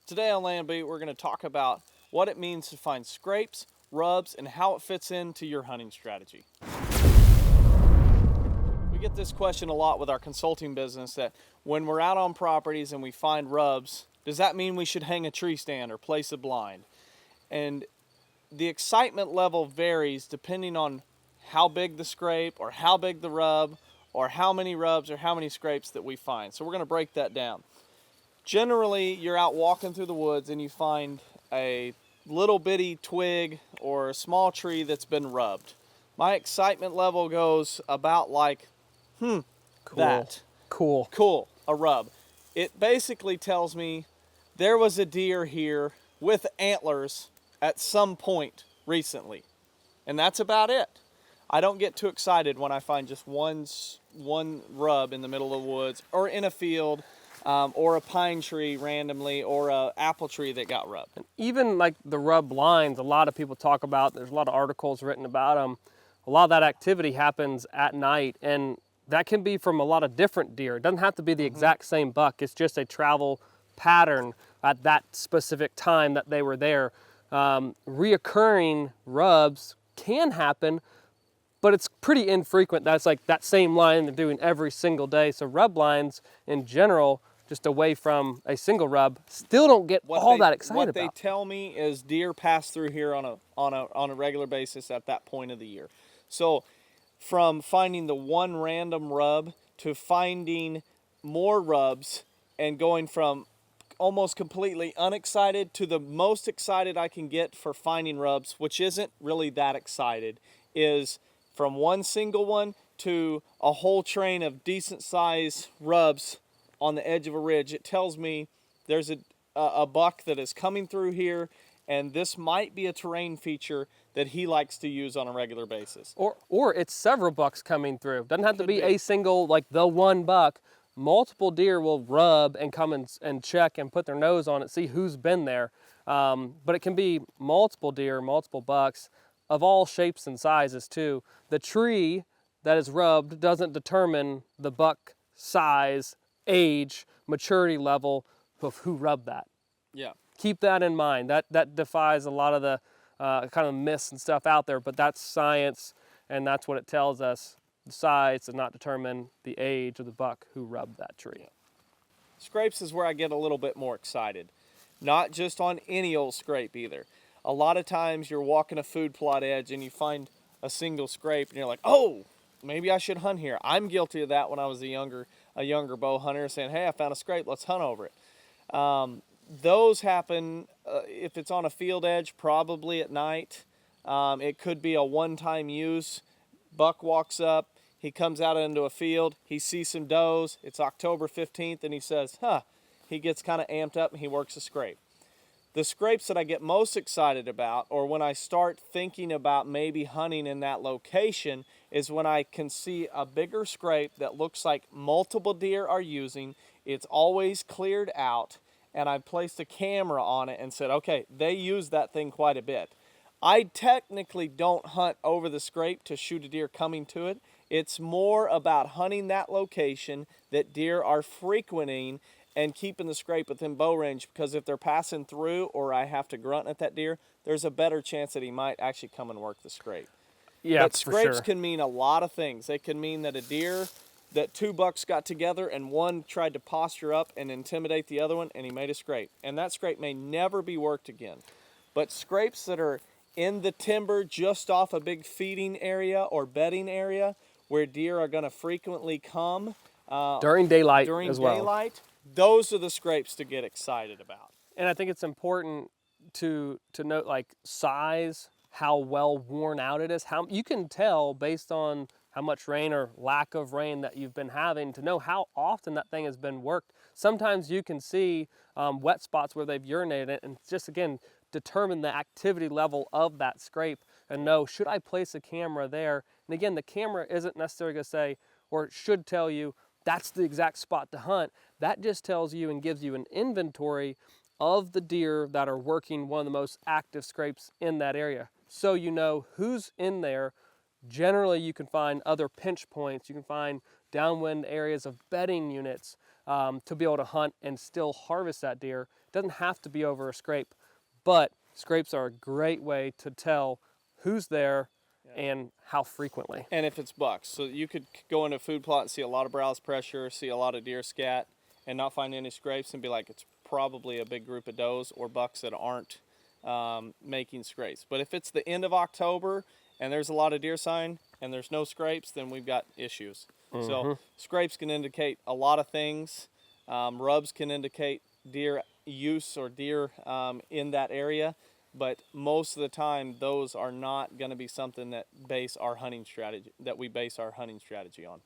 Today on Land Beat, we're going to talk about what it means to find scrapes, rubs, and how it fits into your hunting strategy. We get this question a lot with our consulting business, that when we're out on properties and we find rubs, does that mean we should hang a tree stand or place a blind? And the excitement level varies depending on how big the scrape or how big the rub or how many rubs or how many scrapes that we find. So we're going to break that down. Generally, you're out walking through the woods and you find a little bitty twig or a small tree that's been rubbed. My excitement level goes about like, Cool. that. Cool. Cool, a rub. It basically tells me there was a deer here with antlers at some point recently. And that's about it. I don't get too excited when I find just one rub in the middle of the woods or in a field, or a pine tree randomly, or a apple tree that got rubbed. Even like the rub blinds, a lot of people talk about, there's a lot of articles written about them. A lot of that activity happens at night, and that can be from a lot of different deer. It doesn't have to be the exact same buck. It's just a travel pattern at that specific time that they were there. Reoccurring rubs can happen, but it's pretty infrequent. That's like that same line they're doing every single day. So rub lines in general, just away from a single rub, still don't get that excited What about. they tell me is deer pass through here on a regular basis at that point of the year. So from finding the one random rub to finding more rubs and going from almost completely unexcited to the most excited I can get for finding rubs, which isn't really that excited, is from one single one to a whole train of decent size rubs on the edge of a ridge. It tells me there's a buck that is coming through here, and this might be a terrain feature that he likes to use on a regular basis. Or it's several bucks coming through. Doesn't have to Could be be. a single, like the one buck. Multiple deer will rub and come and check and put their nose on it, see who's been there. But it can be multiple deer, multiple bucks of all shapes and sizes too. The tree that is rubbed doesn't determine the buck size, age, maturity level of who rubbed that. Yeah. Keep that in mind. That defies a lot of the kind of myths and stuff out there, but that's science, and that's what it tells us. The size does not determine the age of the buck who rubbed that tree. Yeah. Scrapes is where I get a little bit more excited. Not just on any old scrape either. A lot of times you're walking a food plot edge and you find a single scrape and you're like, oh, maybe I should hunt here. I'm guilty of that when I was a younger bow hunter, saying, hey, I found a scrape, let's hunt over it. Those happen if it's on a field edge, probably at night. It could be a one-time use. Buck walks up, he comes out into a field, he sees some does, it's October 15th, and he says, he gets kind of amped up and he works a scrape. The scrapes that I get most excited about, or when I start thinking about maybe hunting in that location, is when I can see a bigger scrape that looks like multiple deer are using, it's always cleared out, and I placed a camera on it and said, okay, they use that thing quite a bit. I technically don't hunt over the scrape to shoot a deer coming to it. It's more about hunting that location that deer are frequenting and keeping the scrape within bow range, because if they're passing through or I have to grunt at that deer, there's a better chance that he might actually come and work the scrape. Yeah, But for scrapes sure. can mean a lot of things. They can mean that that two bucks got together and one tried to posture up and intimidate the other one and he made a scrape. And that scrape may never be worked again. But scrapes that are in the timber just off a big feeding area or bedding area where deer are going to frequently come During daylight during as well. daylight, those are the scrapes to get excited about. And I think it's important to note like size, how well worn out it is. How you can tell based on how much rain or lack of rain that you've been having to know how often that thing has been worked. Sometimes you can see wet spots where they've urinated, and just again determine the activity level of that scrape and know, should I place a camera there? And again, the camera isn't necessarily going to say, or should tell you, that's the exact spot to hunt. That just tells you and gives you an inventory of the deer that are working one of the most active scrapes in that area. So you know who's in there. Generally, you can find other pinch points. You can find downwind areas of bedding units. to be able to hunt and still harvest that deer. It doesn't have to be over a scrape, but scrapes are a great way to tell who's there and how frequently. And if it's bucks, so you could go into a food plot and see a lot of browse pressure, see a lot of deer scat, and not find any scrapes, and be like, it's probably a big group of does or bucks that aren't making scrapes. But if it's the end of October and there's a lot of deer sign and there's no scrapes, then we've got issues. So scrapes can indicate a lot of things. Rubs can indicate deer use or deer in that area. But most of the time, those are not going to be something that we base our hunting strategy on.